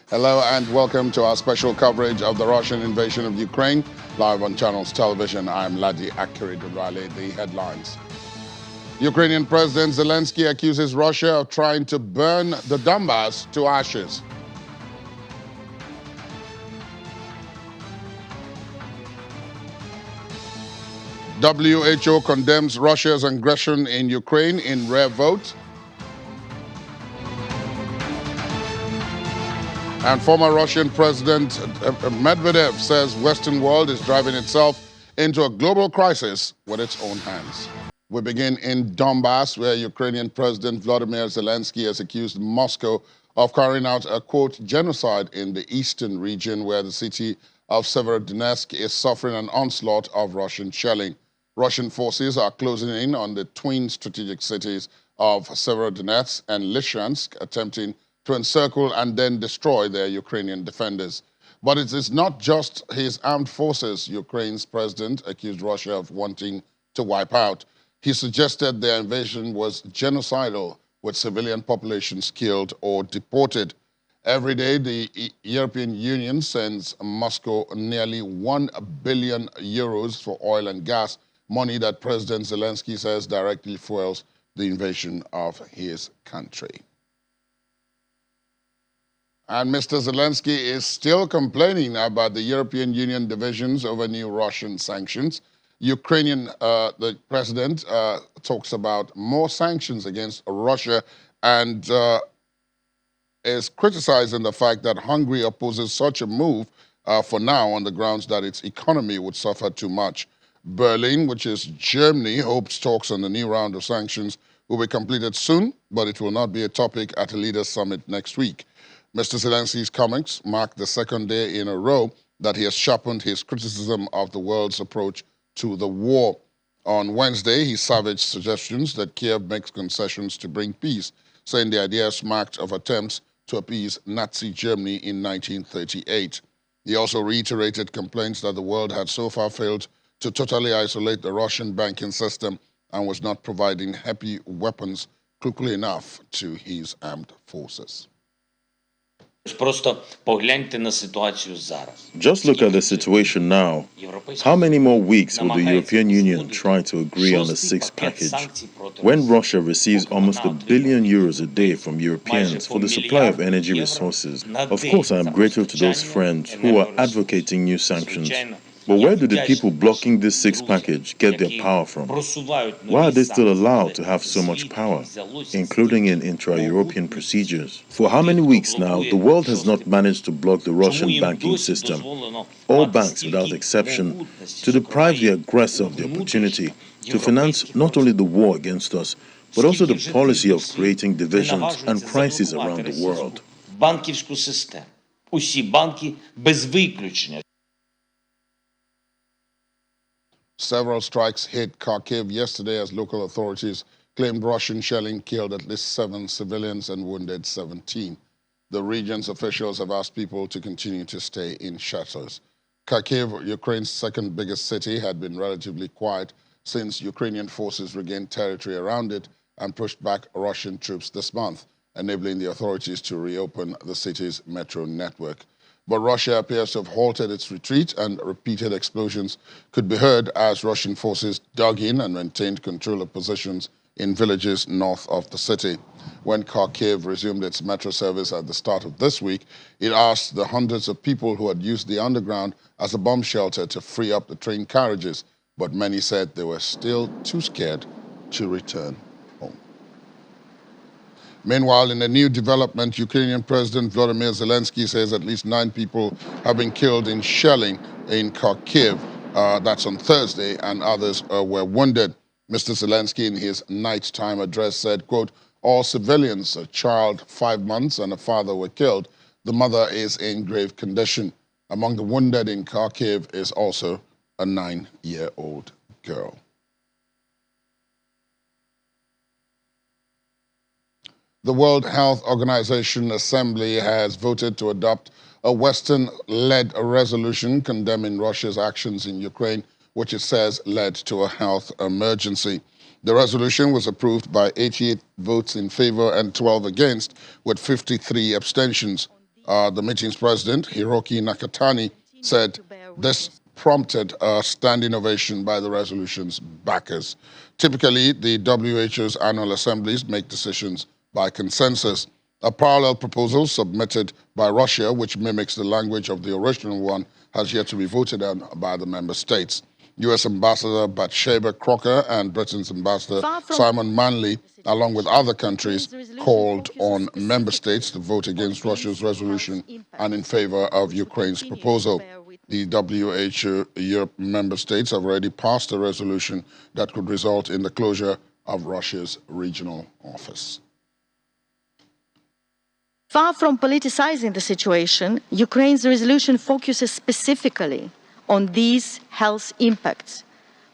Hello and welcome to our special coverage of the Russian invasion of Ukraine, live on Channels Television. I'm Ladi Akiridurale. The headlines. Ukrainian President Zelensky accuses Russia of trying to burn the Donbas to ashes. WHO condemns Russia's aggression in Ukraine in rare vote. And former Russian President Medvedev says Western world is driving itself into a global crisis with its own hands. We begin in Donbas, where Ukrainian President Volodymyr Zelensky has accused Moscow of carrying out a, quote, genocide in the eastern region, where the city of Severodonetsk is suffering an onslaught of Russian shelling. Russian forces are closing in on the twin strategic cities of Severodonetsk and Lysychansk, attempting to encircle and then destroy their Ukrainian defenders. But it is not just his armed forces Ukraine's president accused Russia of wanting to wipe out. He suggested their invasion was genocidal, with civilian populations killed or deported. Every day, the European Union sends Moscow nearly 1 billion euros for oil and gas, money that President Zelensky says directly fuels the invasion of his country. And Mr. Zelensky is still complaining about the European Union divisions over new Russian sanctions. The president talks about more sanctions against Russia and is criticizing the fact that Hungary opposes such a move for now on the grounds that its economy would suffer too much. Berlin, which is Germany, hopes talks on the new round of sanctions will be completed soon, but it will not be a topic at a leaders' summit next week. Mr. Zelensky's comments mark the second day in a row that he has sharpened his criticism of the world's approach to the war. On Wednesday, he savaged suggestions that Kiev makes concessions to bring peace, saying the idea is marked of attempts to appease Nazi Germany in 1938. He also reiterated complaints that the world had so far failed to totally isolate the Russian banking system and was not providing heavy weapons quickly enough to his armed forces. Just look at the situation now. How many more weeks will the European Union try to agree on a sixth package when Russia receives almost €1 billion a day from Europeans for the supply of energy resources? Of course, I am grateful to those friends who are advocating new sanctions. But where do the people blocking this sixth package get their power from? Why are they still allowed to have so much power, including in intra-European procedures? For how many weeks now, the world has not managed to block the Russian banking system, all banks without exception, to deprive the aggressor of the opportunity to finance not only the war against us, but also the policy of creating divisions and crises around the world. Several strikes hit Kharkiv yesterday as local authorities claimed Russian shelling killed at least 7 civilians and wounded 17. The region's officials have asked people to continue to stay in shelters. Kharkiv, Ukraine's second biggest city, had been relatively quiet since Ukrainian forces regained territory around it and pushed back Russian troops this month, enabling the authorities to reopen the city's metro network. But Russia appears to have halted its retreat, and repeated explosions could be heard as Russian forces dug in and maintained control of positions in villages north of the city. When Kharkiv resumed its metro service at the start of this week, it asked the hundreds of people who had used the underground as a bomb shelter to free up the train carriages, but many said they were still too scared to return home. Meanwhile, in a new development, Ukrainian President Volodymyr Zelensky says at least 9 people have been killed in shelling in Kharkiv. That's on Thursday, and others were wounded. Mr. Zelensky, in his nighttime address, said, quote, all civilians, a child 5 months and a father, were killed. The mother is in grave condition. Among the wounded in Kharkiv is also a 9-year-old girl. The World Health Organization Assembly has voted to adopt a Western-led resolution condemning Russia's actions in Ukraine, which it says led to a health emergency. The resolution was approved by 88 votes in favor and 12 against, with 53 abstentions. The meeting's president, Hiroki Nakatani, said this prompted a standing ovation by the resolution's backers. Typically, the WHO's annual assemblies make decisions by consensus. A parallel proposal submitted by Russia, which mimics the language of the original one, has yet to be voted on by the member states. U.S. Ambassador Bathsheba Crocker and Britain's Ambassador Simon Manley, along with other countries, called on member states to vote against Russia's resolution and in favor of Ukraine's proposal. The WHO Europe member states have already passed a resolution that could result in the closure of Russia's regional office. Far from politicizing the situation, Ukraine's resolution focuses specifically on these health impacts,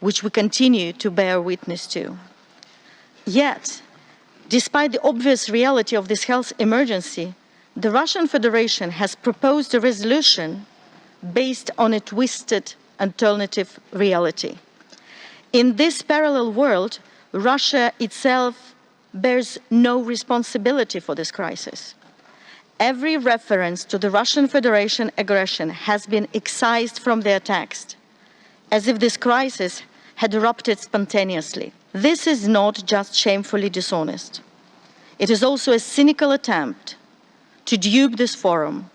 which we continue to bear witness to. Yet, despite the obvious reality of this health emergency, the Russian Federation has proposed a resolution based on a twisted alternative reality. In this parallel world, Russia itself bears no responsibility for this crisis. Every reference to the Russian Federation aggression has been excised from their text, as if this crisis had erupted spontaneously. This is not just shamefully dishonest. It is also a cynical attempt to dupe this forum.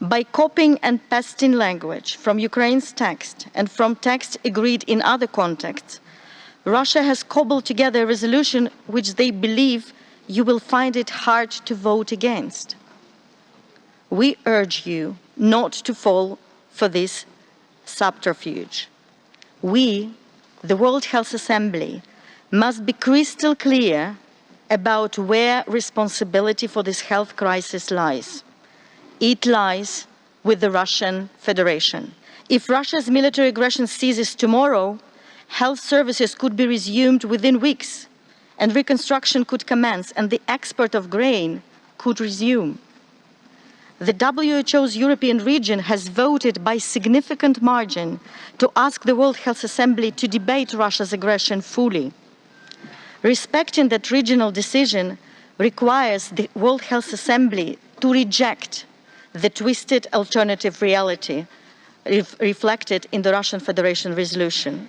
By copying and pasting language from Ukraine's text and from text agreed in other contexts, Russia has cobbled together a resolution which they believe you will find it hard to vote against. We urge you not to fall for this subterfuge. We, the World Health Assembly, must be crystal clear about where responsibility for this health crisis lies. It lies with the Russian Federation. If Russia's military aggression ceases tomorrow, health services could be resumed within weeks, and reconstruction could commence, and the export of grain could resume. The WHO's European region has voted by significant margin to ask the World Health Assembly to debate Russia's aggression fully. Respecting that regional decision requires the World Health Assembly to reject the twisted alternative reality reflected in the Russian Federation resolution.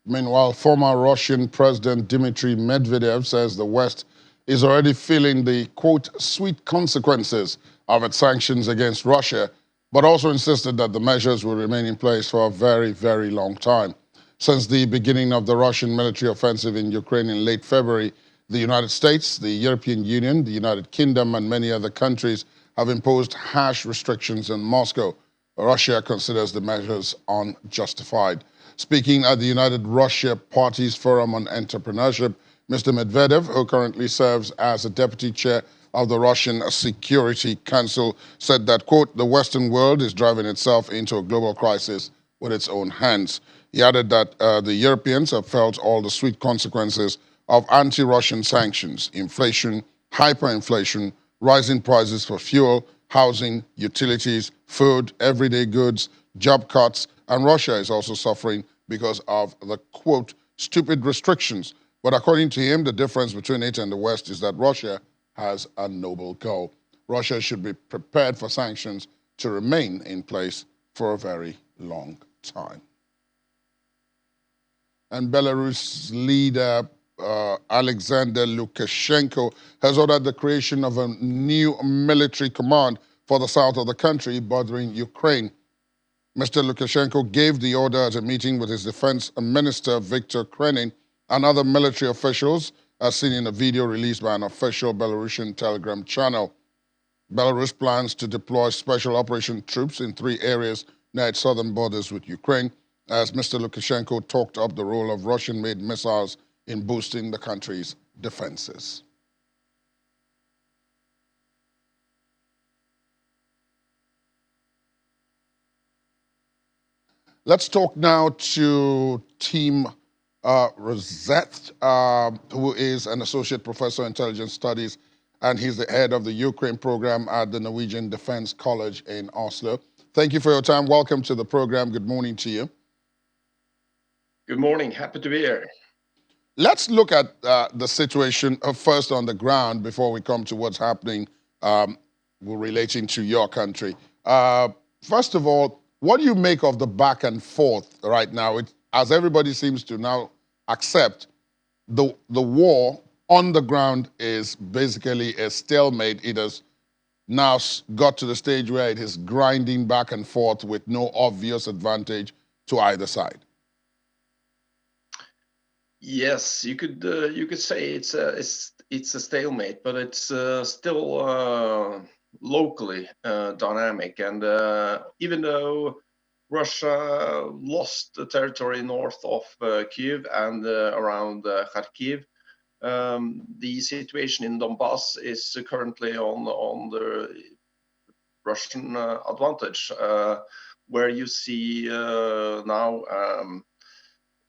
Meanwhile, former Russian President Dmitry Medvedev says the West is already feeling the, quote, sweet consequences of its sanctions against Russia, but also insisted that the measures will remain in place for a very, very long time. Since the beginning of the Russian military offensive in Ukraine in late February, the United States, the European Union, the United Kingdom, and many other countries have imposed harsh restrictions on Moscow. Russia considers the measures unjustified. Speaking at the United Russia Parties Forum on Entrepreneurship, Mr. Medvedev, who currently serves as a deputy chair of the Russian Security Council, said that, quote, the Western world is driving itself into a global crisis with its own hands. He added that the Europeans have felt all the sweet consequences of anti-Russian sanctions, inflation, hyperinflation, rising prices for fuel, housing, utilities, food, everyday goods, job cuts, and Russia is also suffering because of the, quote, stupid restrictions. But according to him, the difference between it and the West is that Russia has a noble goal. Russia should be prepared for sanctions to remain in place for a very long time. And Belarus leader Alexander Lukashenko has ordered the creation of a new military command for the south of the country bordering Ukraine. Mr. Lukashenko gave the order at a meeting with his defense minister, Viktor Krenin, and other military officials, as seen in a video released by an official Belarusian Telegram channel. Belarus plans to deploy special operation troops in 3 areas near its southern borders with Ukraine, as Mr. Lukashenko talked up the role of Russian-made missiles in boosting the country's defenses. Let's talk now to Team Rosette, who is an associate professor of intelligence studies, and he's the head of the Ukraine program at the Norwegian Defense College in Oslo. Thank you for your time. Welcome to the program. Good morning to you. Good morning. Happy to be here. Let's look at the situation first on the ground before we come to what's happening um, relating to your country. First of all, what do you make of the back and forth right now? As everybody seems to now accept, the war on the ground is basically a stalemate. It has now got to the stage where it is grinding back and forth with no obvious advantage to either side. Yes, you could say it's a stalemate, but it's still locally dynamic. And even though Russia lost the territory north of Kyiv and around Kharkiv, the situation in Donbas is currently on the Russian advantage, where you see now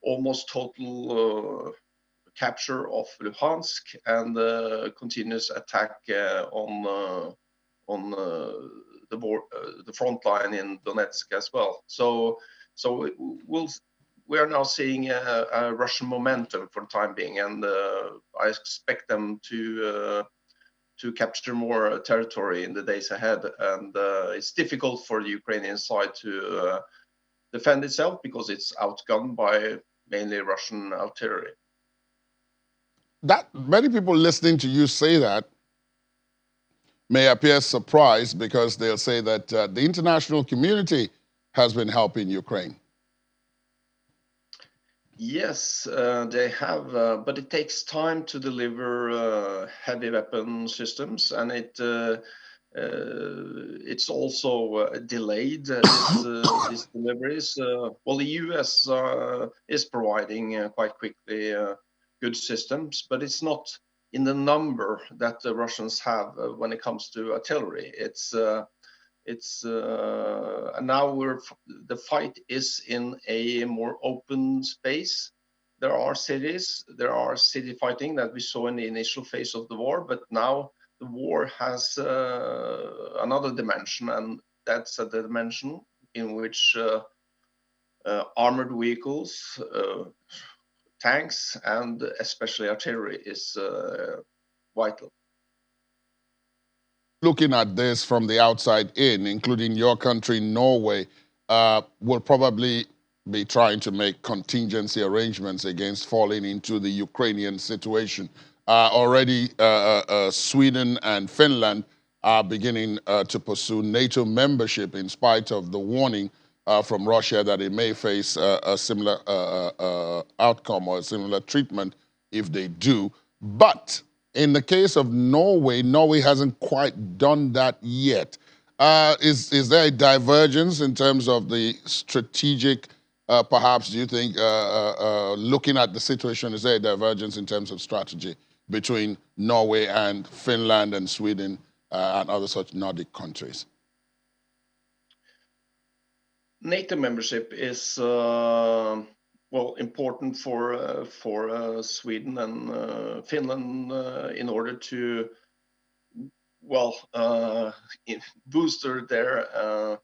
almost total capture of Luhansk and continuous attack on the front line in Donetsk as well. So we are now seeing a Russian momentum for the time being, and I expect them to capture more territory in the days ahead. And it's difficult for the Ukrainian side to defend itself because it's outgunned by mainly Russian artillery. That many people listening to you say that may appear surprised because they'll say that the international community has been helping Ukraine. Yes, they have, but it takes time to deliver heavy weapon systems, and it's also delayed these deliveries. Well, the US is providing quite quickly good systems, but it's not in the number that the Russians have when it comes to artillery. And now the fight is in a more open space. There are city fighting that we saw in the initial phase of the war, but now the war has another dimension, and that's the dimension in which armored vehicles, tanks, and especially artillery is vital. Looking at this from the outside in, including your country, Norway, will probably be trying to make contingency arrangements against falling into the Ukrainian situation. Already, Sweden and Finland are beginning to pursue NATO membership in spite of the warning from Russia that it may face a similar outcome or a similar treatment if they do. But in the case of Norway, Norway hasn't quite done that yet. Is there a divergence in terms of the strategic, perhaps, do you think, looking at the situation, is there a divergence in terms of strategy between Norway and Finland and Sweden and other such Nordic countries? NATO membership is important for Sweden and Finland in order to boost the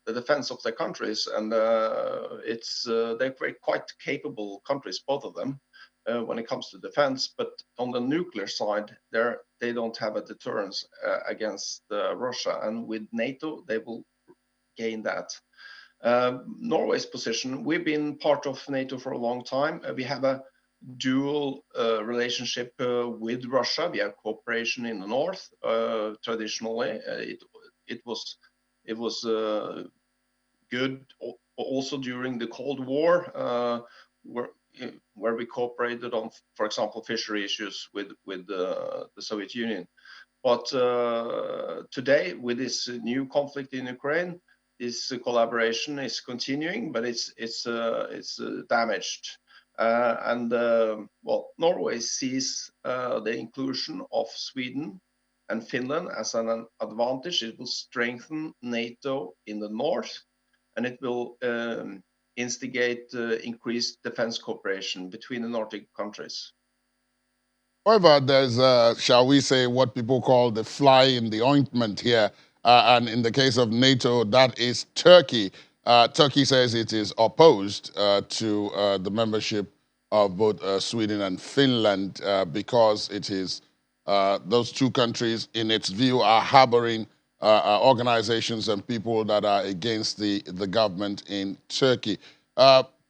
defense of their countries, and they're quite capable countries, both of them, when it comes to defense. But on the nuclear side, they don't have a deterrence against Russia, and with NATO, they will gain that. Norway's position, we've been part of NATO for a long time. We have a dual relationship with Russia. We have cooperation in the north. Traditionally, it was good also during the Cold War, where we cooperated on, for example, fishery issues with the Soviet Union. But today, with this new conflict in Ukraine, this collaboration is continuing, but it's damaged. Norway sees the inclusion of Sweden and Finland as an advantage. It will strengthen NATO in the north, and it will instigate increased defense cooperation between the Nordic countries. However, there's, shall we say, what people call the fly in the ointment here. And in the case of NATO, that is Turkey. Turkey says it is opposed to the membership of both Sweden and Finland because it is those two countries, in its view, are harboring organizations and people that are against the government in Turkey.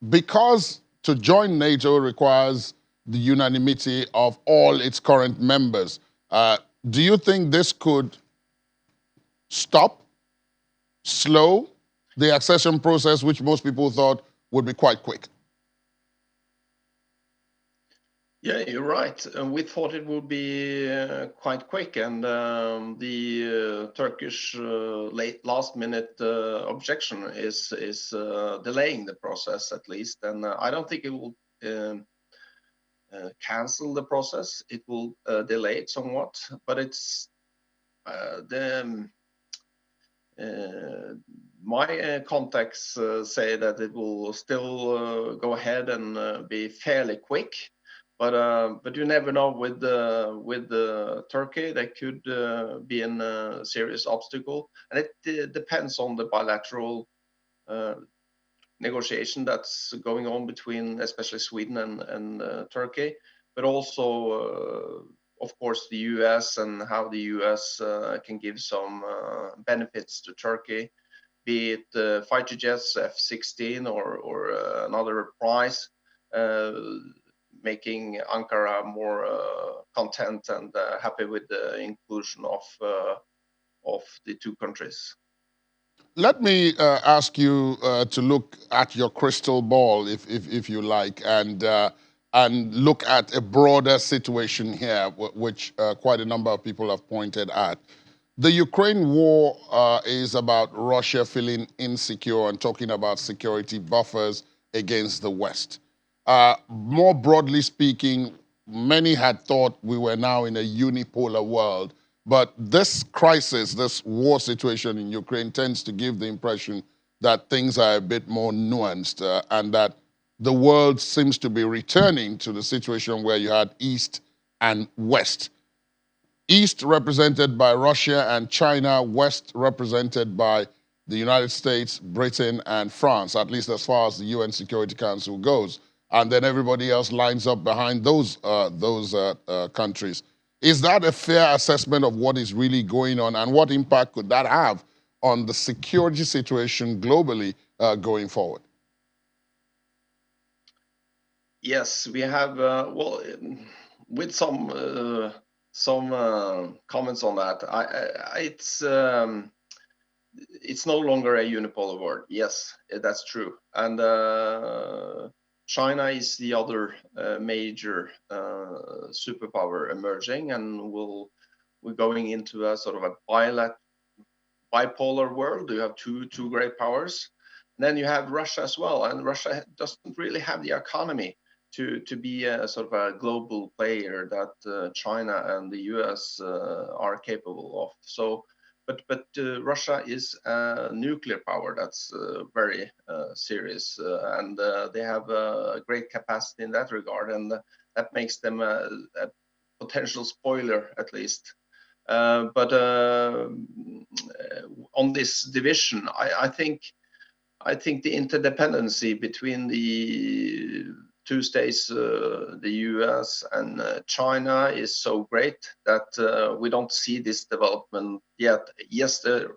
Because to join NATO requires the unanimity of all its current members. Do you think this could stop, slow the accession process, which most people thought would be quite quick? Yeah, you're right. We thought it would be quite quick, and the Turkish last-minute objection is delaying the process at least. And I don't think it will cancel the process. It will delay it somewhat, but it's my contacts say that it will still go ahead and be fairly quick. But you never know with Turkey. There could be a serious obstacle, and it depends on the bilateral negotiation that's going on between especially Sweden and Turkey, but also of course the US and how the US can give some benefits to Turkey, be it fighter jets, F-16 or another prize, making Ankara more content and happy with the inclusion of the two countries. Let me ask you to look at your crystal ball, if you like, and look at a broader situation here, which quite a number of people have pointed at. The Ukraine war is about Russia feeling insecure and talking about security buffers against the West. More broadly speaking, many had thought we were now in a unipolar world, but this crisis, this war situation in Ukraine tends to give the impression that things are a bit more nuanced and that the world seems to be returning to the situation where you had East and West. East represented by Russia and China, West represented by the United States, Britain, and France, at least as far as the UN Security Council goes. And then everybody else lines up behind those countries. Is that a fair assessment of what is really going on, and what impact could that have on the security situation globally going forward? Yes, we have, well, with some comments on that. It's no longer a unipolar world. Yes, that's true. And China is the other major superpower emerging, and we're going into a sort of a bipolar world. You have two great powers. And then you have Russia as well, and Russia doesn't really have the economy to be a sort of a global player that China and the US are capable of. So, but Russia is a nuclear power that's very serious, and they have a great capacity in that regard, and that makes them a potential spoiler at least. But on this division, I think the interdependency between the two states, the US and China, is so great that we don't see this development yet. Yes, there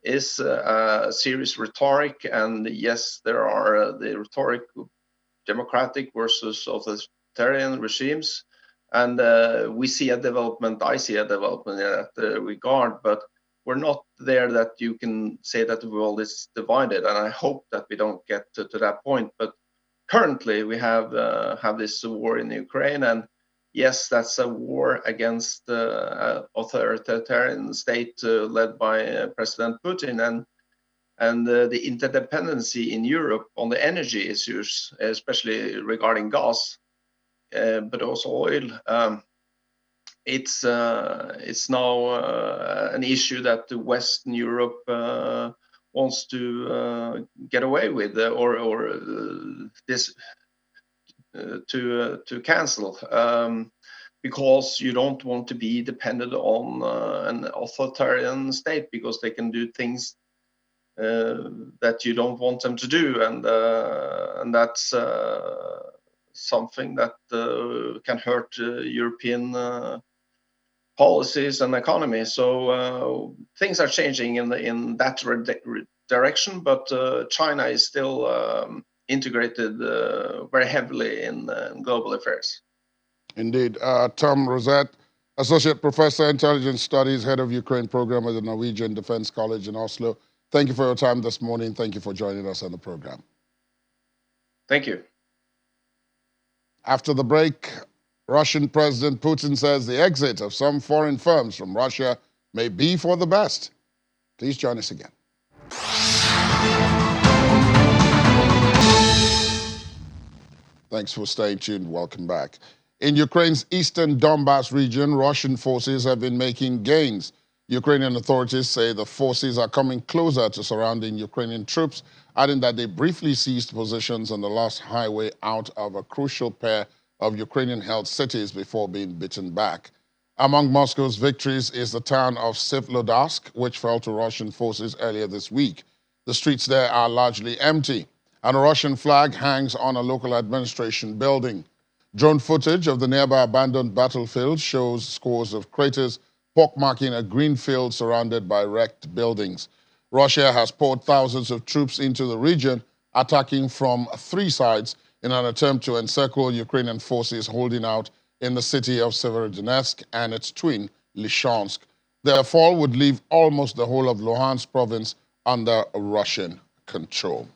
is a serious rhetoric, and yes, there are the rhetoric democratic versus authoritarian regimes, and we see a development. I see a development in that regard, but we're not there that you can say that the world is divided, and I hope that we don't get to that point. But currently, we have this war in Ukraine, and yes, that's a war against an authoritarian state led by President Putin, and the interdependency in Europe on the energy issues, especially regarding gas, but also oil. It's now an issue that the Western Europe wants to get away with, or this to cancel, because you don't want to be dependent on an authoritarian state, because they can do things that you don't want them to do, and that's something that can hurt European policies and economy. So things are changing in that direction, but China is still integrated very heavily in global affairs. Indeed. Tom Rosette, Associate Professor, Intelligence Studies, Head of Ukraine Program at the Norwegian Defense College in Oslo. Thank you for your time this morning. Thank you for joining us on the program. Thank you. After the break, Russian President Putin says the exit of some foreign firms from Russia may be for the best. Please join us again. Thanks for staying tuned. Welcome back. In Ukraine's eastern Donbas region, Russian forces have been making gains. Ukrainian authorities say the forces are coming closer to surrounding Ukrainian troops, adding that they briefly seized positions on the last highway out of a crucial pair of Ukrainian-held cities before being beaten back. Among Moscow's victories is the town of Sverdlovsk, which fell to Russian forces earlier this week. The streets there are largely empty, and a Russian flag hangs on a local administration building. Drone footage of the nearby abandoned battlefield shows scores of craters pockmarking a green field surrounded by wrecked buildings. Russia has poured thousands of troops into the region, attacking from 3 sides in an attempt to encircle Ukrainian forces holding out in the city of Severodonetsk and its twin, Lysychansk. Their fall would leave almost the whole of Luhansk province under Russian control.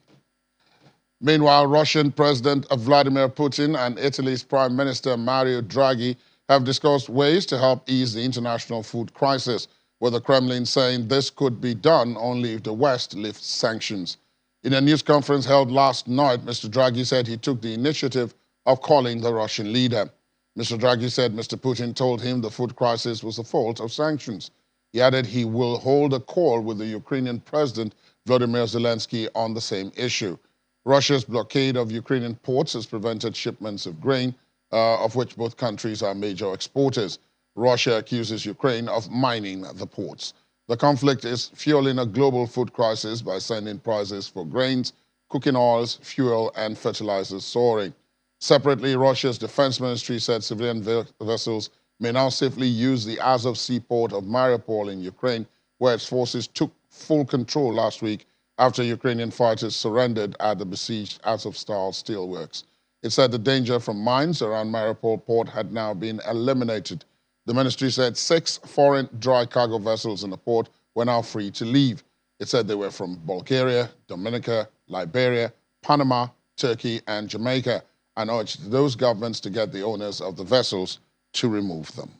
Meanwhile, Russian President Vladimir Putin and Italy's Prime Minister Mario Draghi have discussed ways to help ease the international food crisis, with the Kremlin saying this could be done only if the West lifts sanctions. In a news conference held last night, Mr. Draghi said he took the initiative of calling the Russian leader. Mr. Draghi said Mr. Putin told him the food crisis was the fault of sanctions. He added he will hold a call with the Ukrainian President Volodymyr Zelensky on the same issue. Russia's blockade of Ukrainian ports has prevented shipments of grain, of which both countries are major exporters. Russia accuses Ukraine of mining the ports. The conflict is fueling a global food crisis by sending prices for grains, cooking oils, fuel, and fertilizers soaring. Separately, Russia's defense ministry said civilian vessels may now safely use the Azov seaport of Mariupol in Ukraine, where its forces took full control last week after Ukrainian fighters surrendered at the besieged Azovstal steelworks. It said the danger from mines around Mariupol port had now been eliminated. The ministry said 6 foreign dry cargo vessels in the port were now free to leave. It said they were from Bulgaria, Dominica, Liberia, Panama, Turkey, and Jamaica, and urged those governments to get the owners of the vessels to remove them.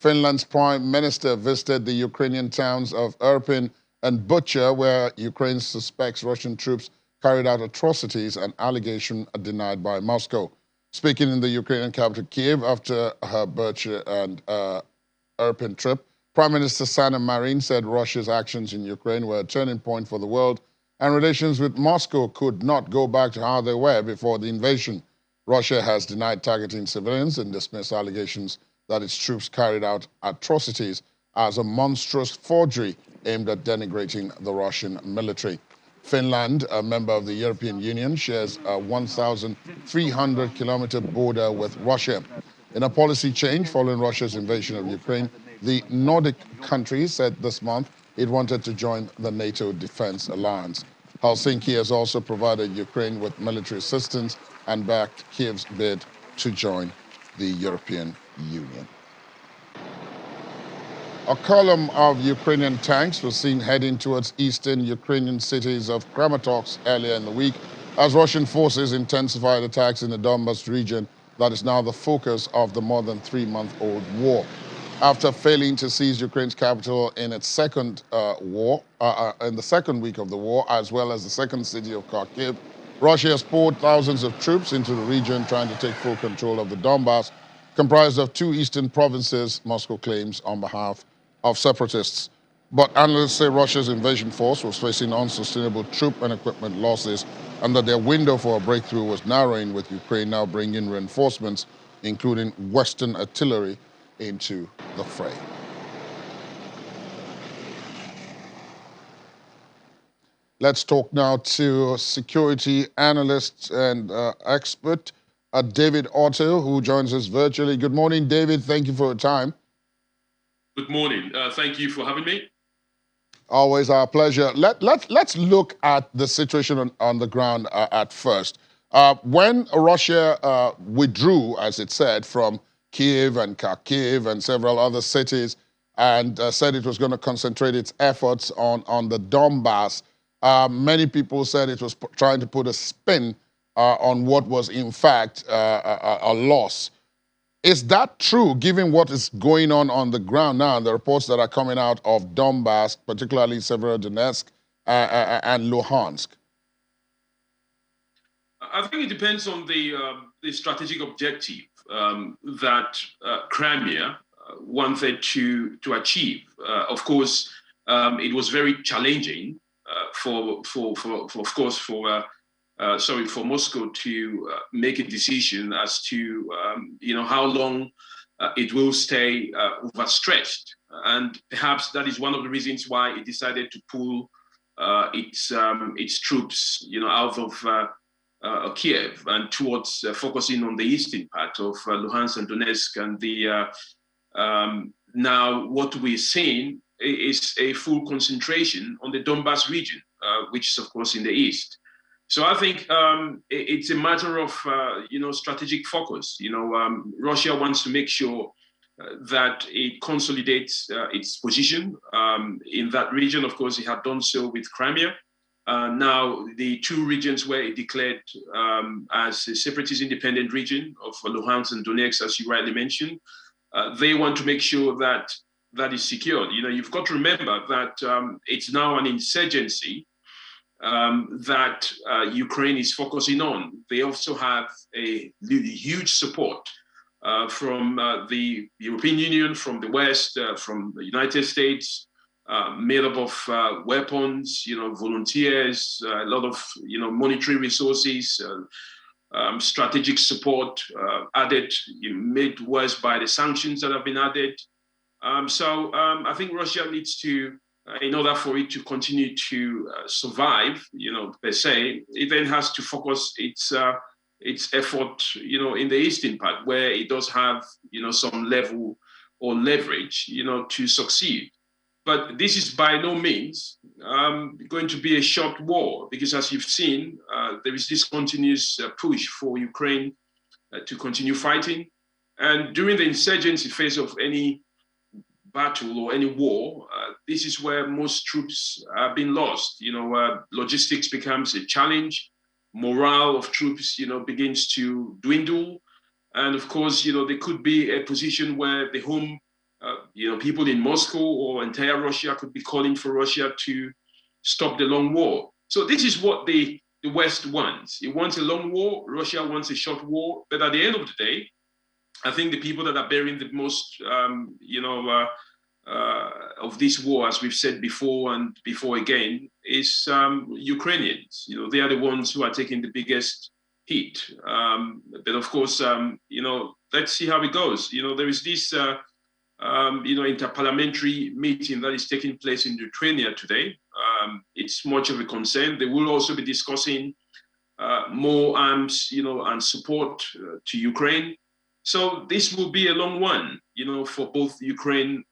Finland's prime minister visited the Ukrainian towns of Irpin and Bucha, where Ukraine suspects Russian troops carried out atrocities, an allegation denied by Moscow. Speaking in the Ukrainian capital Kiev after her Bucha and Irpin trip, Prime Minister Sanna Marin said Russia's actions in Ukraine were a turning point for the world, and relations with Moscow could not go back to how they were before the invasion. Russia has denied targeting civilians and dismissed allegations that its troops carried out atrocities as a monstrous forgery aimed at denigrating the Russian military. Finland, a member of the European Union, shares a 1,300-kilometer border with Russia. In a policy change following Russia's invasion of Ukraine, the Nordic countries said this month it wanted to join the NATO defense alliance. Helsinki has also provided Ukraine with military assistance and backed Kiev's bid to join the European Union. A column of Ukrainian tanks was seen heading towards eastern Ukrainian cities of Kramatorsk earlier in the week as Russian forces intensified attacks in the Donbas region that is now the focus of the more than 3-month-old war. After failing to seize Ukraine's capital in its second in the second week of the war, as well as the second city of Kharkiv, Russia has poured thousands of troops into the region trying to take full control of the Donbas, comprised of 2 eastern provinces, Moscow claims on behalf of separatists. But analysts say Russia's invasion force was facing unsustainable troop and equipment losses and that their window for a breakthrough was narrowing, with Ukraine now bringing reinforcements, including Western artillery, into the fray. Let's talk now to security analyst and expert David Otto, who joins us virtually. Good morning, David. Thank you for your time. Good morning. Thank you for having me. Always our pleasure. Let's look at the situation on the ground at first. When Russia withdrew, as it said, from Kiev and Kharkiv and several other cities and said it was going to concentrate its efforts on the Donbas, many people said it was trying to put a spin on what was in fact a loss. Is that true, given what is going on the ground now, and the reports that are coming out of Donbas, particularly Severodonetsk and Luhansk? I think it depends on the strategic objective that Crimea wanted to achieve. Of course, it was very challenging for Moscow to make a decision as to how long it will stay overstretched, and perhaps that is one of the reasons why it decided to pull its troops out of Kiev and towards focusing on the eastern part of Luhansk and Donetsk. And now what we're seeing is a full concentration on the Donbas region, which is of course in the east. So I think it's a matter of strategic focus. Russia wants to make sure that it consolidates its position in that region. Of course, it had done so with Crimea. Now the two regions where it declared as a separatist independent region of Luhansk and Donetsk, as you rightly mentioned, they want to make sure that that is secured. You've got to remember that it's now an insurgency that Ukraine is focusing on. They also have a huge support from the European Union, from the West, from the United States, made up of weapons, volunteers, a lot of monetary resources, strategic support added, made worse by the sanctions that have been added. So I think Russia needs to, in order for it to continue to survive, per se, it then has to focus its effort, in the eastern part, where it does have, some level or leverage, to succeed. But this is by no means going to be a short war, because as you've seen, there is this continuous push for Ukraine to continue fighting. And during the insurgency phase of any battle or any war, this is where most troops have been lost. Logistics becomes a challenge. Morale of troops, begins to dwindle. And of course, there could be a position where the home, people in Moscow or entire Russia could be calling for Russia to stop the long war. So this is what the West wants. It wants a long war. Russia wants a short war. But at the end of the day, I think the people that are bearing the most, of this war, as we've said before and before again, is Ukrainians. They are the ones who are taking the biggest hit. But of course, let's see how it goes. There is this, interparliamentary meeting that is taking place in Lithuania today. It's much of a concern. They will also be discussing more arms, and support to Ukraine. So this will be a long one, for both Ukraine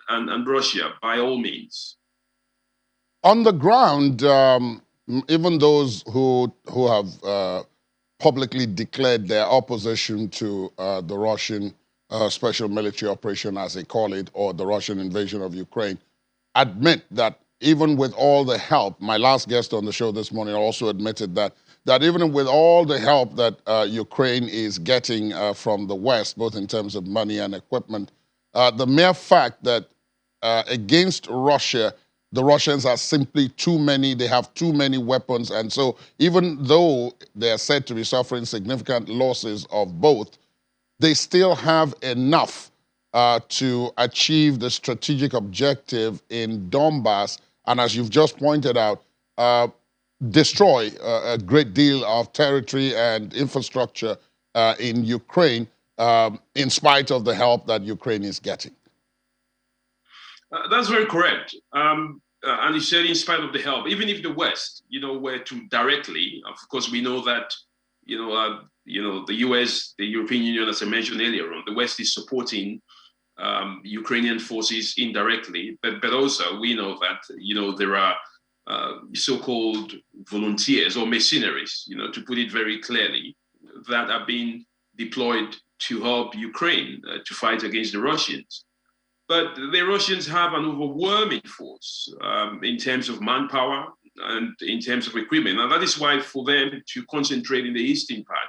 and Russia, by all means. On the ground, even those who have publicly declared their opposition to the Russian special military operation, as they call it, or the Russian invasion of Ukraine, admit that even with all the help, my last guest on the show this morning also admitted that even with all the help that Ukraine is getting from the West, both in terms of money and equipment, the mere fact that against Russia, the Russians are simply too many, they have too many weapons, and so even though they're said to be suffering significant losses of both, they still have enough to achieve the strategic objective in Donbas, and as you've just pointed out, destroy a great deal of territory and infrastructure in Ukraine, in spite of the help that Ukraine is getting. That's very correct. and he said, in spite of the help, even if the West, were to directly, of course, we know that, the US, the European Union, as I mentioned earlier on, the West is supporting Ukrainian forces indirectly, but also we know that, there are so-called volunteers or mercenaries, to put it very clearly, that are being deployed to help Ukraine to fight against the Russians. But the Russians have an overwhelming force in terms of manpower and in terms of equipment. And that is why for them to concentrate in the eastern part,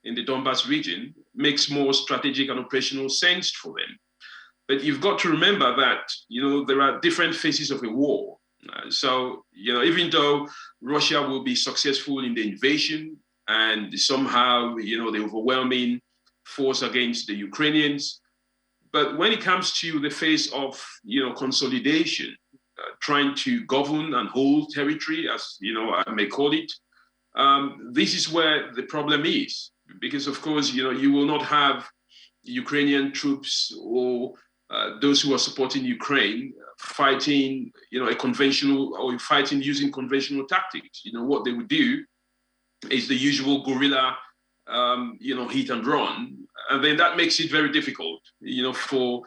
in the Donbas region, makes more strategic and operational sense for them. But you've got to remember that, there are different phases of a war. So, even though Russia will be successful in the invasion and somehow, the overwhelming force against the Ukrainians, but when it comes to the phase of, consolidation, trying to govern and hold territory, as, I may call it, this is where the problem is. Because, of course, you will not have Ukrainian troops or those who are supporting Ukraine fighting, a conventional or fighting using conventional tactics. What they would do is the usual guerrilla, hit and run. And then that makes it very difficult, for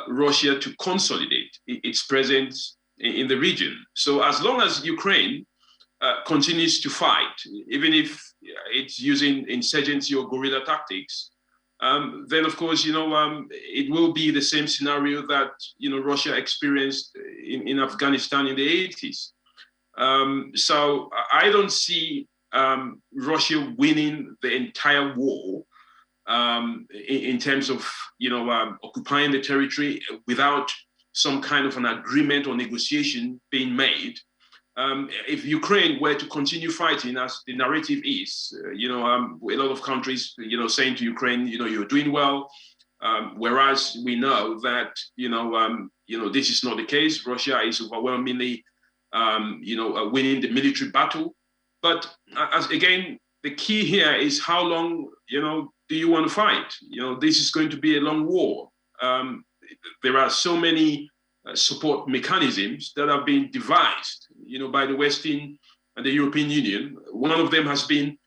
Russia to consolidate its presence in the region. So as long as Ukraine continues to fight, even if it's using insurgency or guerrilla tactics, then of course, it will be the same scenario that, Russia experienced in Afghanistan in the 80s. So I don't see Russia winning the entire war in terms of, occupying the territory without some kind of an agreement or negotiation being made. If Ukraine were to continue fighting, as the narrative is, a lot of countries, saying to Ukraine, you're doing well, whereas we know that, this is not the case. Russia is overwhelmingly, winning the military battle. But as again, the key here is how long, do you want to fight? This is going to be a long war. There are so many support mechanisms that have been devised, by the Western and the European Union. One of them has been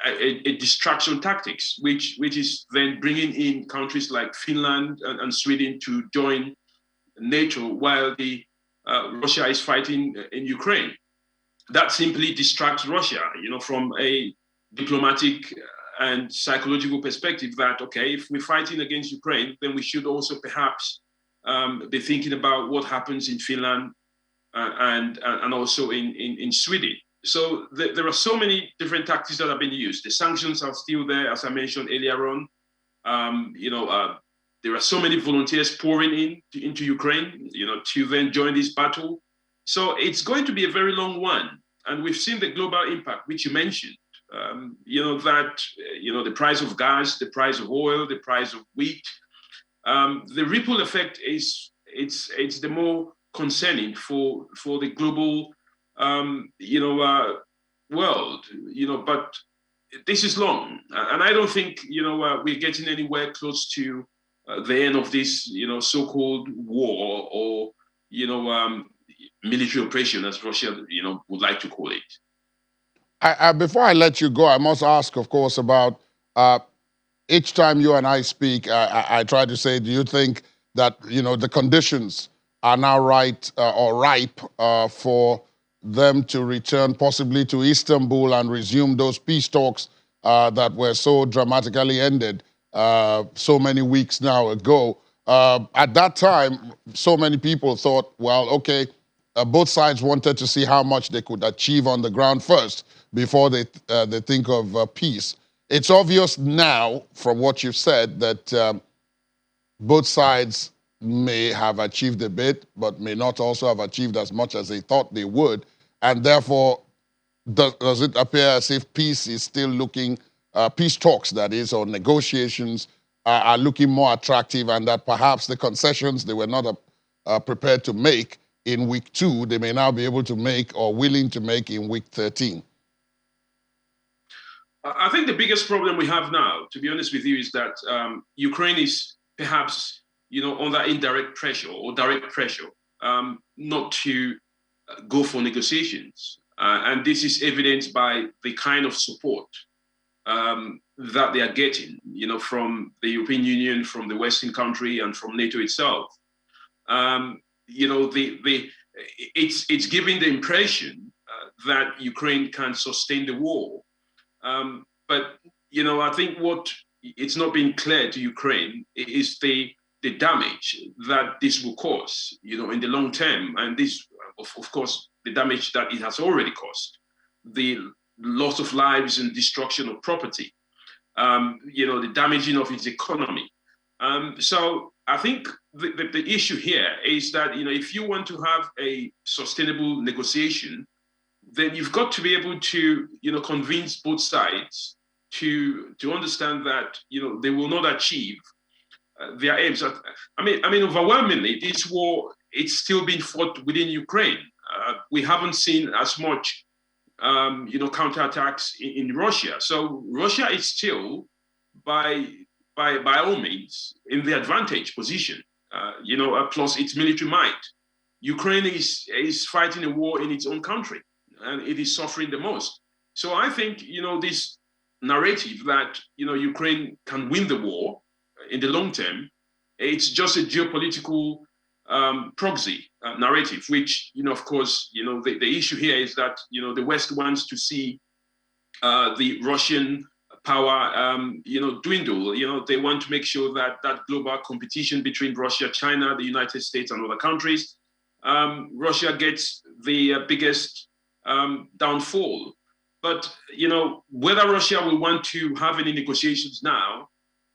a distraction tactics, which is then bringing in countries like Finland and Sweden to join NATO while Russia is fighting in Ukraine. That simply distracts Russia, from a diplomatic and psychological perspective that, okay, if we're fighting against Ukraine, then we should also perhaps be thinking about what happens in Finland and also in Sweden. So there are so many different tactics that have been used. The sanctions are still there, as I mentioned earlier on. There are so many volunteers pouring into Ukraine, to then join this battle. So it's going to be a very long one. And we've seen the global impact, which you mentioned. The price of gas, the price of oil, the price of wheat. The ripple effect it's the more concerning for the global world. But this is long, and I don't think we're getting anywhere close to the end of this so-called war or military operation, as Russia would like to call it. Before I let you go, I must ask, of course, about each time you and I speak, I try to say, do you think that, the conditions are now right or ripe for them to return possibly to Istanbul and resume those peace talks that were so dramatically ended so many weeks now ago? At that time, so many people thought, well, okay, both sides wanted to see how much they could achieve on the ground first before they think of peace. It's obvious now, from what you've said, that both sides may have achieved a bit, but may not also have achieved as much as they thought they would. And therefore, does it appear as if peace is still looking, peace talks, that is, or negotiations are looking more attractive, and that perhaps the concessions they were not prepared to make in week 2, they may now be able to make or willing to make in week 13? I think the biggest problem we have now, to be honest with you, is that Ukraine is perhaps, under indirect pressure or direct pressure, not to go for negotiations. And this is evidenced by the kind of support that they are getting, from the European Union, from the Western country, and from NATO itself. It's giving the impression that Ukraine can sustain the war. But I think what it's not been clear to Ukraine is the damage that this will cause, in the long term. And this, of course, the damage that it has already caused, the loss of lives and destruction of property, the damaging of its economy. So I think the issue here is that, if you want to have a sustainable negotiation, then you've got to be able to, convince both sides to understand that, they will not achieve their aims. I mean, overwhelmingly, this war, it's still being fought within Ukraine. We haven't seen as much, counterattacks in Russia. So Russia is still, by all means, in the advantage position, plus its military might. Ukraine is fighting a war in its own country, and it is suffering the most. So I think, this narrative that, Ukraine can win the war in the long term, it's just a geopolitical proxy narrative, which, of course, the issue here is that, the West wants to see the Russian power, dwindle. They want to make sure that global competition between Russia, China, the United States, and other countries, Russia gets the biggest downfall. But, whether Russia will want to have any negotiations now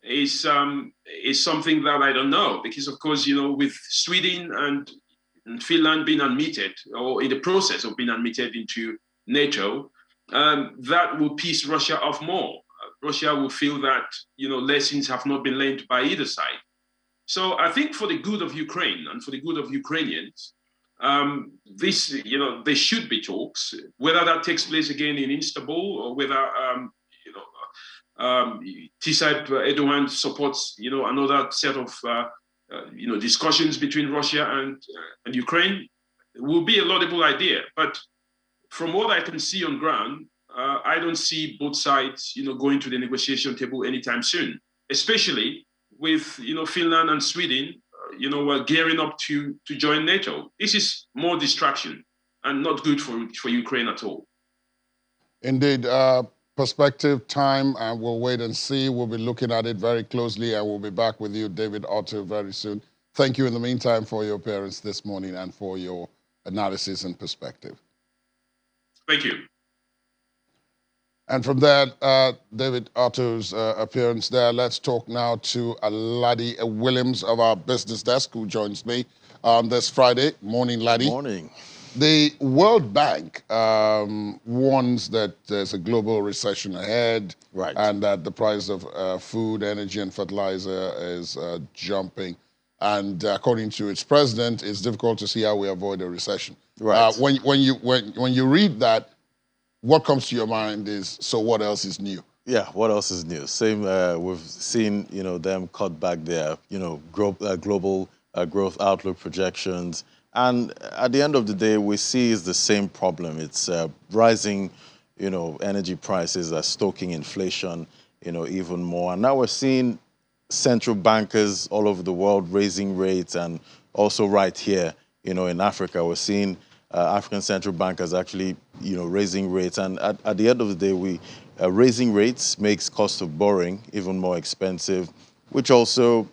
is something that I don't know, because, of course, with Sweden and Finland being admitted, or in the process of being admitted into NATO, that will piss Russia off more. Russia will feel that, lessons have not been learned by either side. So I think for the good of Ukraine and for the good of Ukrainians, there should be talks, whether that takes place again in Istanbul or whether, Tayyip Erdogan supports, another set of, discussions between Russia and Ukraine. It will be a laudable idea. But from what I can see on ground, I don't see both sides, going to the negotiation table anytime soon, especially with, Finland and Sweden, gearing up to join NATO. This is more distraction and not good for Ukraine at all. Indeed. Perspective, time, and we'll wait and see. We'll be looking at it very closely, and we'll be back with you, David Otto, very soon. Thank you in the meantime for your appearance this morning and for your analysis and perspective. Thank you. And from that, David Otto's appearance there, let's talk now to Laddie Williams of our business desk, who joins me on this Friday. Morning, Laddie. Morning. The World Bank warns that there's a global recession ahead, right, and that the price of food, energy, and fertilizer is jumping. And according to its president, it's difficult to see how we avoid a recession. Right. When you read that, what comes to your mind is, so what else is new? Yeah, what else is new? Same, we've seen, them cut back their, global growth outlook projections. And at the end of the day, we see is the same problem. It's rising, energy prices are stoking inflation, even more. And now we're seeing central bankers all over the world raising rates, and also right here, in Africa, we're seeing African central bankers actually, raising rates. And at the end of the day, raising rates makes cost of borrowing even more expensive, which also,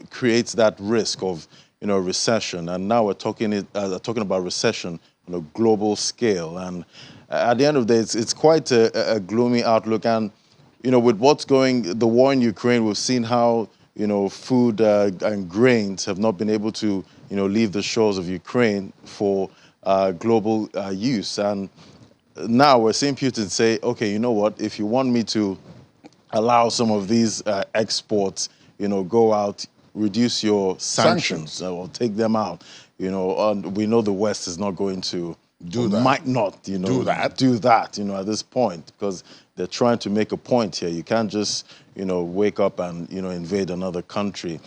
creates that risk of, recession. And now we're talking about recession on a global scale. And at the end of the day, it's quite a gloomy outlook. And, with what's the war in Ukraine, we've seen how, food and grains have not been able to, leave the shores of Ukraine for global use. And now we're seeing Putin say, okay, you know what, if you want me to allow some of these exports, go out, reduce your sanctions or take them out, and we know the West is not going to might not, do that, at this point, because they're trying to make a point here. You can't just, wake up and, invade another country.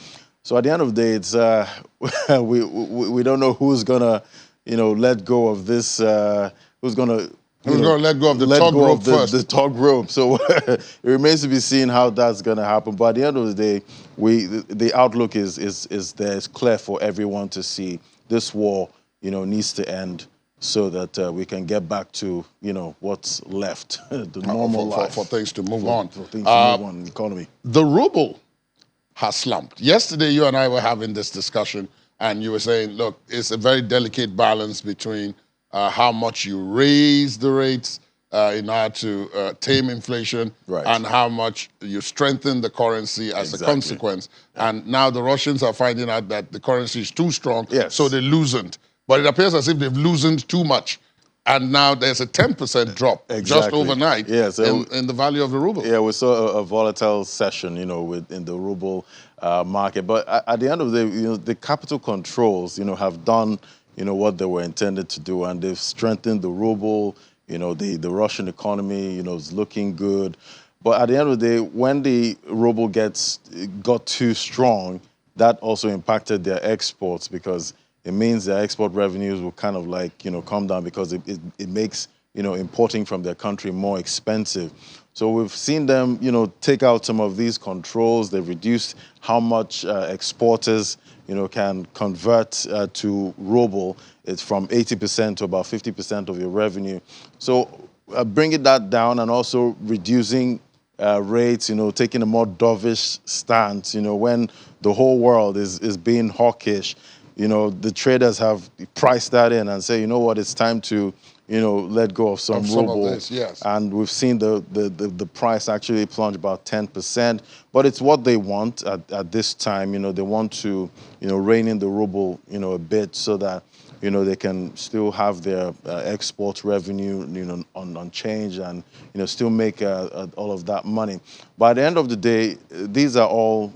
So at the end of the day, it's we don't know who's gonna, let go of this, who's going to let go of the tug rope first? The tug rope. So it remains to be seen how that's going to happen. But at the end of the day, the outlook is there. It's clear for everyone to see this war, needs to end so that we can get back to, what's left, the normal life. For things to move on. For things to move on in the economy. The ruble has slumped. Yesterday, you and I were having this discussion, and you were saying, look, it's a very delicate balance between how much you raise the rates in order to tame inflation, and how much you strengthen the currency as a consequence. Yeah. And now the Russians are finding out that the currency is too strong, so they loosened. But it appears as if they've loosened too much. And now there's a 10% drop just overnight in the value of the ruble. Yeah, we saw a volatile session, in the ruble market. But at the end of the day, the capital controls, have done, what they were intended to do, and they've strengthened the ruble. The Russian economy, is looking good. But at the end of the day, when the ruble got too strong, that also impacted their exports, because it means their export revenues will kind of come down, because it makes, importing from their country more expensive. So we've seen them, take out some of these controls. They've reduced how much exporters, can convert to ruble. It's from 80% to about 50% of your revenue. So bringing that down, and also reducing rates, taking a more dovish stance, when the whole world is being hawkish. The traders have priced that in and say, what, it's time to, let go of some ruble. Of this, yes. And we've seen the price actually plunge about 10%. But it's what they want at this time. They want to, rein in the ruble, a bit, so that, they can still have their export revenue, unchanged, and, still make all of that money. By the end of the day, these are all,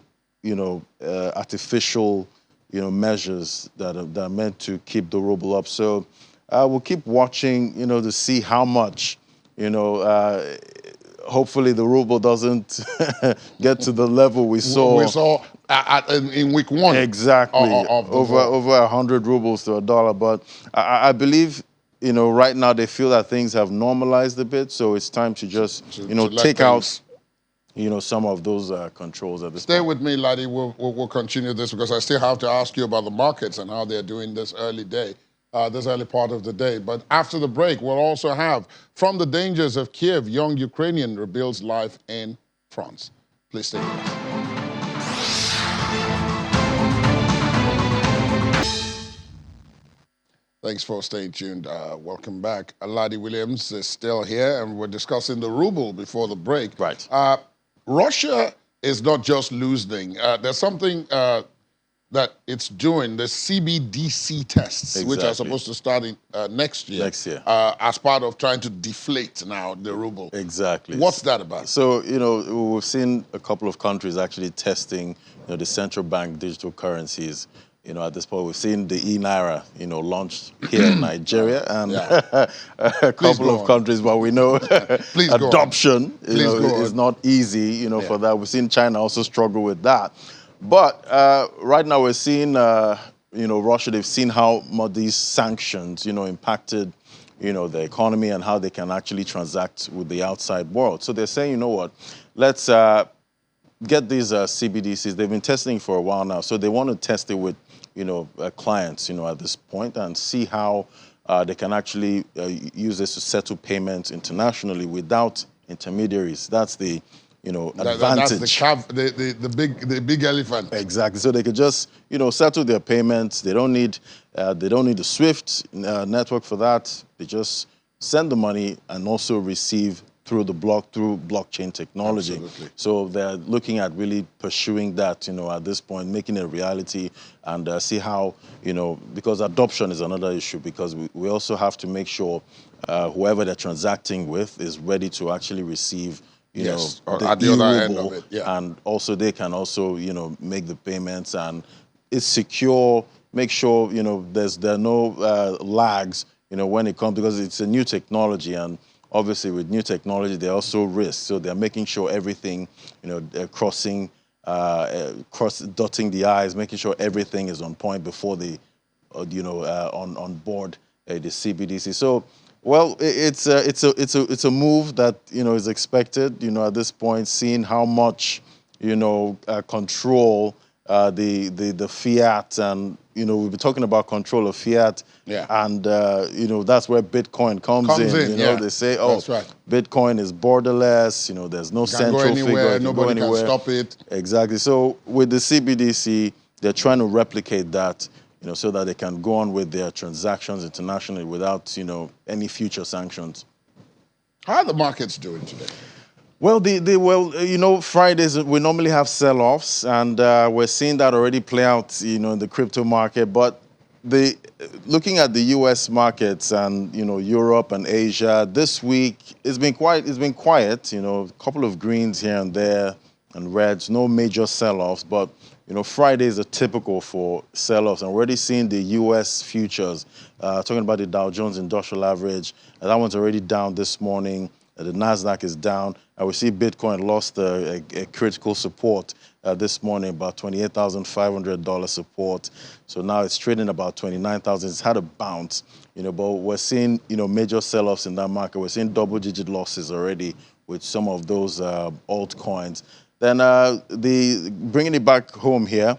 artificial, measures that are meant to keep the ruble up. So we'll keep watching, to see how much, hopefully the ruble doesn't get to the level we saw in week one. Exactly, over 100 rubles to a dollar. But I believe, right now they feel that things have normalized a bit. So it's time to just, take out, some of those controls at this point. Stay with me, Laddie. We'll continue this, because I still have to ask you about the markets and how they're doing this early part of the day. But after the break, we'll also have, from the dangers of Kiev, young Ukrainian rebuilds life in France. Please stay with us. Thanks for staying tuned. Welcome back. Laddie Williams is still here, and we're discussing the ruble before the break. Right. Russia is not just losing. There's something that it's doing, the CBDC tests, which are supposed to start next year. As part of trying to deflate now the ruble. Exactly. What's that about? So, we've seen a couple of countries actually testing, the central bank digital currencies. At this point, we've seen the e-Naira, launched here in Nigeria, and a couple of countries, but we know adoption is not easy, for that. We've seen China also struggle with that. But right now we're seeing, Russia, they've seen how much these sanctions, impacted, the economy, and how they can actually transact with the outside world. So they're saying, let's get these CBDCs. They've been testing for a while now. So they want to test it with, clients, at this point, and see how they can actually use this to settle payments internationally without intermediaries. That's the, advantage. That's the big elephant. Exactly. So they could just, settle their payments. They don't need the SWIFT network for that. They just send the money and also receive through blockchain technology. Absolutely. So they're looking at really pursuing that, at this point, making it a reality, and see how, because adoption is another issue, because we also have to make sure whoever they're transacting with is ready to actually receive, at the other end of it. Yeah. And also they can also, make the payments, and it's secure. Make sure, there are no lags, when it comes, because it's a new technology, and obviously, with new technology, there are also risks. So they're making sure everything, they're dotting the I's, making sure everything is on point before they on board the CBDC. So, well, it's a move that is expected. At this point, seeing how much control the fiat, and we've been talking about control of fiat. Yeah. And that's where Bitcoin comes in. Yeah. They say, That's right. Bitcoin is borderless. There's no central figure. Nobody can stop it. Exactly. So with the CBDC, they're trying to replicate that, so that they can go on with their transactions internationally without, any future sanctions. How are the markets doing today? Well, Fridays we normally have sell-offs, and we're seeing that already play out, in the crypto market. But looking at the U.S. markets and Europe and Asia this week, it's been quiet. A couple of greens here and there and reds, no major sell-offs. But Fridays are typical for sell-offs, and we're already seeing the U.S. futures. Talking about the Dow Jones Industrial Average, that one's already down this morning. The Nasdaq is down, and we see Bitcoin lost a critical support this morning, about $28,500 support. So now it's trading about 29,000. It's had a bounce, but we're seeing major sell-offs in that market. We're seeing double-digit losses already with some of those altcoins. Then bringing it back home here,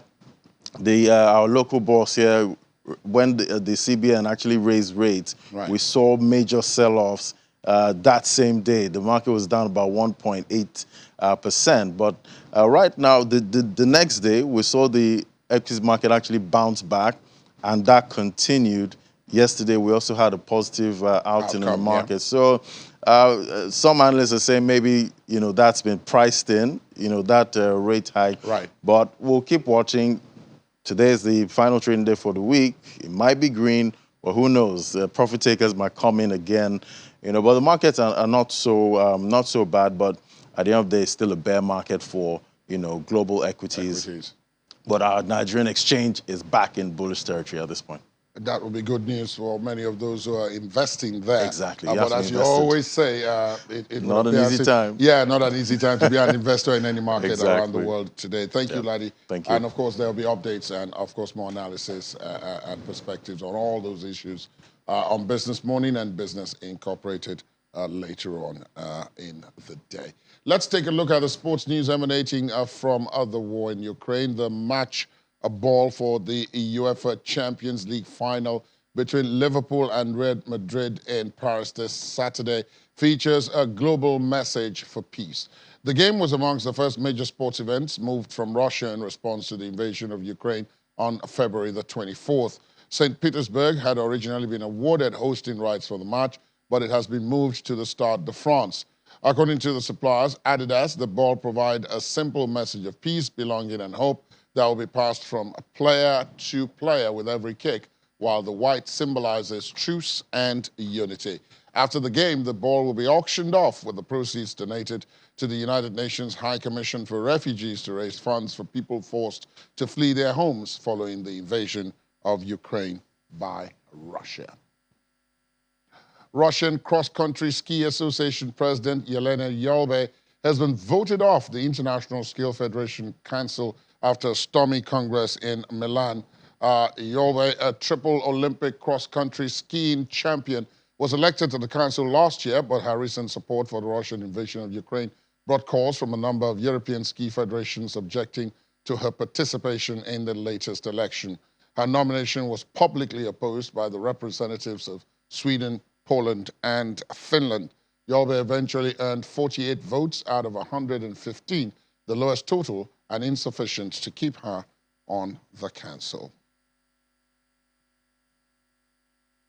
our local boss here, when the CBN actually raised rates, right, we saw major sell-offs. That same day, the market was down about 1.8%. But right now, the next day, we saw the equities market actually bounce back, and that continued. Yesterday, we also had a positive outing in the market. Yeah. So some analysts are saying maybe, that's been priced in, that rate hike. Right. But we'll keep watching. Today is the final trading day for the week. It might be green, but who knows? Profit takers might come in again. But the markets are not so bad. But at the end of the day, it's still a bear market for global equities. But our Nigerian exchange is back in bullish territory at this point. That will be good news for many of those who are investing there. Exactly. But as you always say, it not an easy time. Yeah, not an easy time to be an investor in any market exactly. around the world today. Thank you, Laddie. Thank you. And of course, there will be updates and of course more analysis and perspectives on all those issues on Business Morning and Business Incorporated later on in the day. Let's take a look at the sports news emanating from the war in Ukraine. The match, a ball for the UEFA Champions League final between Liverpool and Real Madrid in Paris this Saturday, features a global message for peace. The game was amongst the first major sports events moved from Russia in response to the invasion of Ukraine on February the 24th. St. Petersburg had originally been awarded hosting rights for the match, but it has been moved to the Stade de France. According to the suppliers, Adidas, the ball provides a simple message of peace, belonging, and hope that will be passed from player to player with every kick, while the white symbolizes truce and unity. After the game, the ball will be auctioned off with the proceeds donated to the United Nations High Commission for Refugees to raise funds for people forced to flee their homes following the invasion of Ukraine by Russia. Russian Cross-Country Ski Association President Yelena Yolbe has been voted off the International Ski Federation Council after a stormy Congress in Milan. Yolbe, a triple Olympic cross-country skiing champion, was elected to the council last year, but her recent support for the Russian invasion of Ukraine brought calls from a number of European ski federations objecting to her participation in the latest election. Her nomination was publicly opposed by the representatives of Sweden, Poland, and Finland. Yolbe eventually earned 48 votes out of 115, the lowest total, and insufficient to keep her on the council.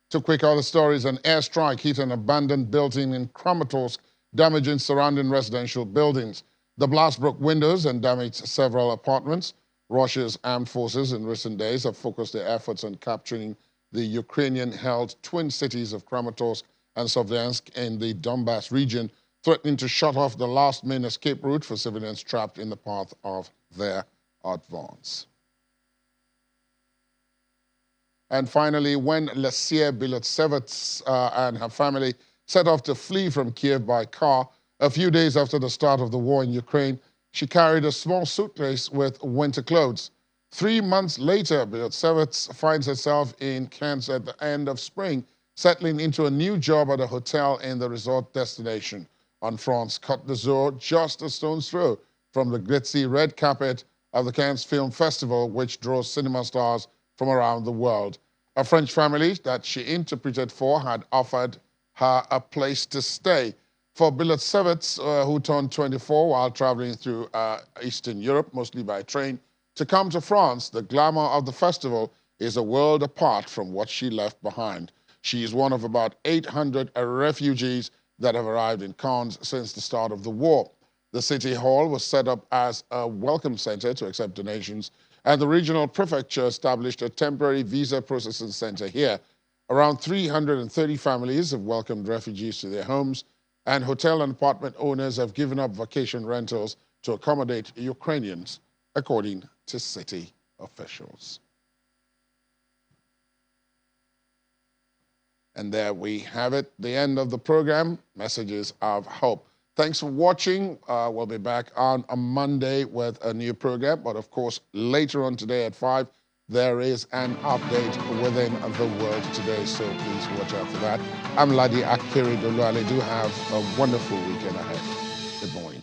Two quick other stories. An airstrike hit an abandoned building in Kramatorsk, damaging surrounding residential buildings. The blast broke windows and damaged several apartments. Russia's armed forces in recent days have focused their efforts on capturing the Ukrainian-held twin cities of Kramatorsk and Slovyansk in the Donbas region, threatening to shut off the last main escape route for civilians trapped in the path of their advance. And finally, when Lesia Bilotsevets and her family set off to flee from Kiev by car, a few days after the start of the war in Ukraine, she carried a small suitcase with winter clothes. 3 months later, Bilotsevets finds herself in Cannes at the end of spring, settling into a new job at a hotel in the resort destination on France's Côte d'Azur, just a stone's throw from the glitzy red carpet of the Cannes Film Festival, which draws cinema stars from around the world. A French family that she interpreted for had offered her a place to stay. For Bilotsevets, who turned 24 while traveling through Eastern Europe, mostly by train, to come to France, the glamour of the festival is a world apart from what she left behind. She is one of about 800 refugees that have arrived in Cannes since the start of the war. The city hall was set up as a welcome center to accept donations, and the regional prefecture established a temporary visa processing center here. Around 330 families have welcomed refugees to their homes, and hotel and apartment owners have given up vacation rentals to accommodate Ukrainians, according to city officials. And there we have it, the end of the program, Messages of Hope. Thanks for watching. We'll be back on a Monday with a new program, but of course, later on today at 5, there is an update within the world today, so please watch out for that. I'm Ladi Akiridolu. Do have a wonderful weekend ahead. Good morning.